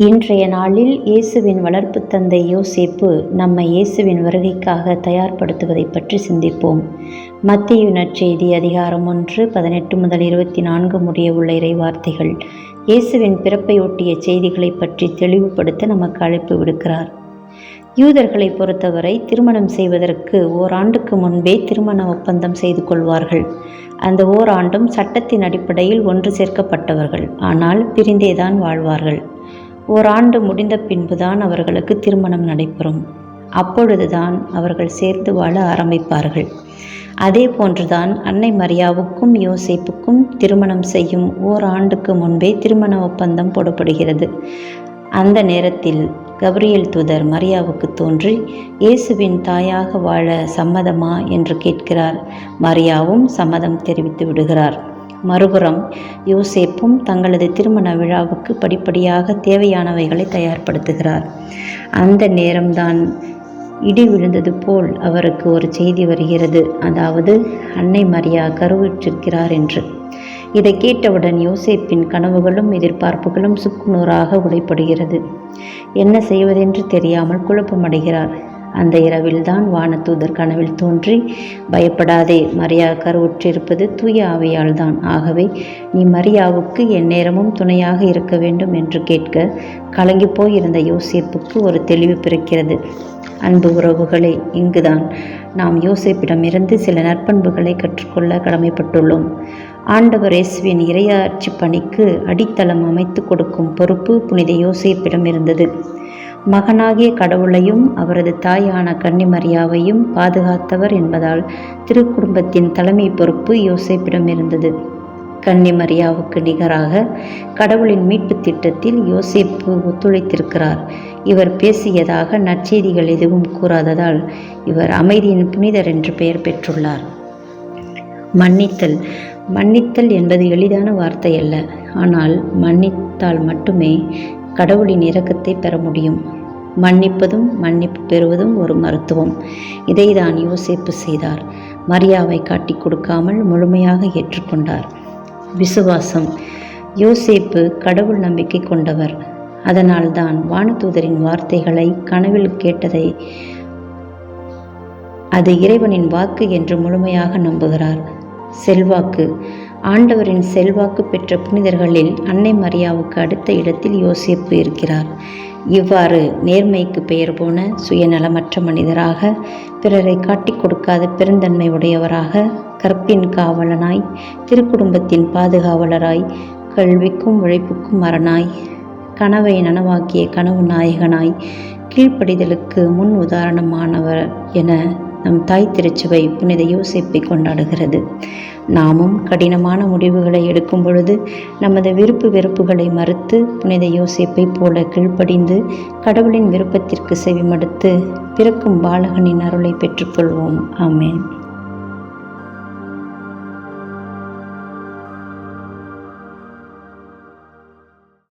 இன்றைய நாளில் இயேசுவின் வளர்ப்பு தந்தை யோசேப்பு நம்மை இயேசுவின் வருகைக்காக தயார்படுத்துவதை பற்றி சிந்திப்போம். மத்தேயு நற்செய்தி அதிகாரம் 1 18 முதல் 24 முடிய உள்ள இறைவார்த்தைகள் இயேசுவின் பிறப்பையொட்டிய செய்திகளை பற்றி தெளிவுபடுத்த நமக்கு அழைப்பு விடுக்கிறார். யூதர்களை பொறுத்தவரை திருமணம் செய்வதற்கு ஓராண்டுக்கு முன்பே திருமண ஒப்பந்தம் செய்து கொள்வார்கள். அந்த ஓராண்டும் சட்டத்தின் அடிப்படையில் ஒன்று சேர்க்கப்பட்டவர்கள், ஆனால் பிரிந்தேதான் வாழ்வார்கள். ஓராண்டு முடிந்த பின்புதான் அவர்களுக்கு திருமணம் நடைபெறும். அப்பொழுதுதான் அவர்கள் சேர்ந்து வாழ ஆரம்பிப்பார்கள். அதே போன்றுதான் அன்னை மரியாவுக்கும் யோசேப்புக்கும் திருமணம் செய்யும் ஓராண்டுக்கு முன்பே திருமண ஒப்பந்தம் போடப்படுகிறது. அந்த நேரத்தில் கபிரியேல் தூதர் மரியாவுக்கு தோன்றி இயேசுவின் தாயாக வாழ சம்மதமா என்று கேட்கிறார். மரியாவும் சம்மதம் தெரிவித்து விடுகிறார். மறுபுறம் யோசேப்பும் தங்களது திருமண விழாவுக்கு படிப்படியாக தேவையானவைகளை தயார்படுத்துகிறார். அந்த நேரம்தான் இடி விழுந்தது போல் அவருக்கு ஒரு செய்தி வருகிறது, அதாவது அன்னை மரியா கருவுற்றிருக்கிறார் என்று. இதை கேட்டவுடன் யோசேப்பின் கனவுகளும் எதிர்பார்ப்புகளும் சுக்குநூறாக உடைப்படுகிறது. என்ன செய்வதென்று தெரியாமல் குழப்பமடைகிறார். அந்த இரவில்தான் வானதூதர் கனவில் தோன்றி, பயப்படாதே, மரியா கருவுற்றிருப்பது தூய ஆவியால் தான். ஆகவே நீ மரியாவுக்கு எந்நேரமும் துணையாக இருக்க வேண்டும் என்று கேட்க கலங்கி போயிருந்த யோசேப்புக்கு ஒரு தெளிவு பிறக்கிறது. அன்பு உறவுகளே, இங்குதான் நாம் யோசேப்பிடமிருந்து சில நற்பண்புகளை கற்றுக்கொள்ள கடமைப்பட்டுள்ளோம். ஆண்டவர் இயேசுவின் இறையாட்சி பணிக்கு அடித்தளம் அமைத்து கொடுக்கும் பொறுப்பு புனித யோசேப்பிடம் இருந்தது. மகனாகிய கடவுளையும் அவரது தாயான கன்னி மரியாவையும் பாதுகாத்தவர் என்பதால் திருக்குடும்பத்தின் தலைமை பொறுப்பு யோசேப்பிடம் இருந்தது. கன்னி மரியாவுக்கு நிகராக கடவுளின் மீட்பு திட்டத்தில் யோசேப்பு ஒத்துழைத்திருக்கிறார். இவர் பேசியதாக நற்செய்திகள் எதுவும் கூறாததால் இவர் அமைதியின் புனிதர் என்று பெயர் பெற்றுள்ளார். மன்னித்தல் என்பது எளிதான வார்த்தை அல்ல. ஆனால் மன்னித்தால் மட்டுமே கடவுளின் இரக்கத்தை பெற முடியும். மன்னிப்பதும் மன்னிப்பு பெறுவதும் ஒரு மருத்துவம். இதைதான் யோசேப்பு செய்தார். மரியாவை காட்டி கொடுக்காமல் முழுமையாக ஏற்றுக்கொண்டார். விசுவாசம். யோசேப்பு கடவுள் நம்பிக்கை கொண்டவர். அதனால்தான் வானதூதரின் வார்த்தைகளை கனவில் கேட்டதை அது இறைவனின் வாக்கு என்று முழுமையாக நம்புகிறார். செல்வாக்கு. ஆண்டவரின் செல்வாக்கு பெற்ற புனிதர்களில் அன்னை மரியாவுக்கு அடுத்த இடத்தில் யோசேப்பு இருக்கிறார். இவ்வாறு நேர்மைக்கு பெயர் போன சுயநலமற்ற மனிதராக, பிறரை காட்டிக் கொடுக்காத பெருந்தன்மை உடையவராக, கற்பின் காவலனாய், திருக்குடும்பத்தின் பாதுகாவலராய், கல்விக்கும் உழைப்புக்கும் அரணாய், கனவை நனவாக்கிய கனவு நாயகனாய், கீழ்ப்படிதலுக்கு முன் உதாரணமானவர் என நம் தாய் திருச்சபை புனித யோசேப்பை கொண்டாடுகிறது. நாமும் கடினமான முடிவுகளை எடுக்கும் பொழுது நமது விருப்பு வெறுப்புகளை மறுத்து புனித யோசேப்பை போல கீழ்ப்படிந்து கடவுளின் விருப்பத்திற்கு செவிமடுத்து பிறக்கும் பாலகனின் அருளை பெற்றுக்கொள்வோம். ஆமென்.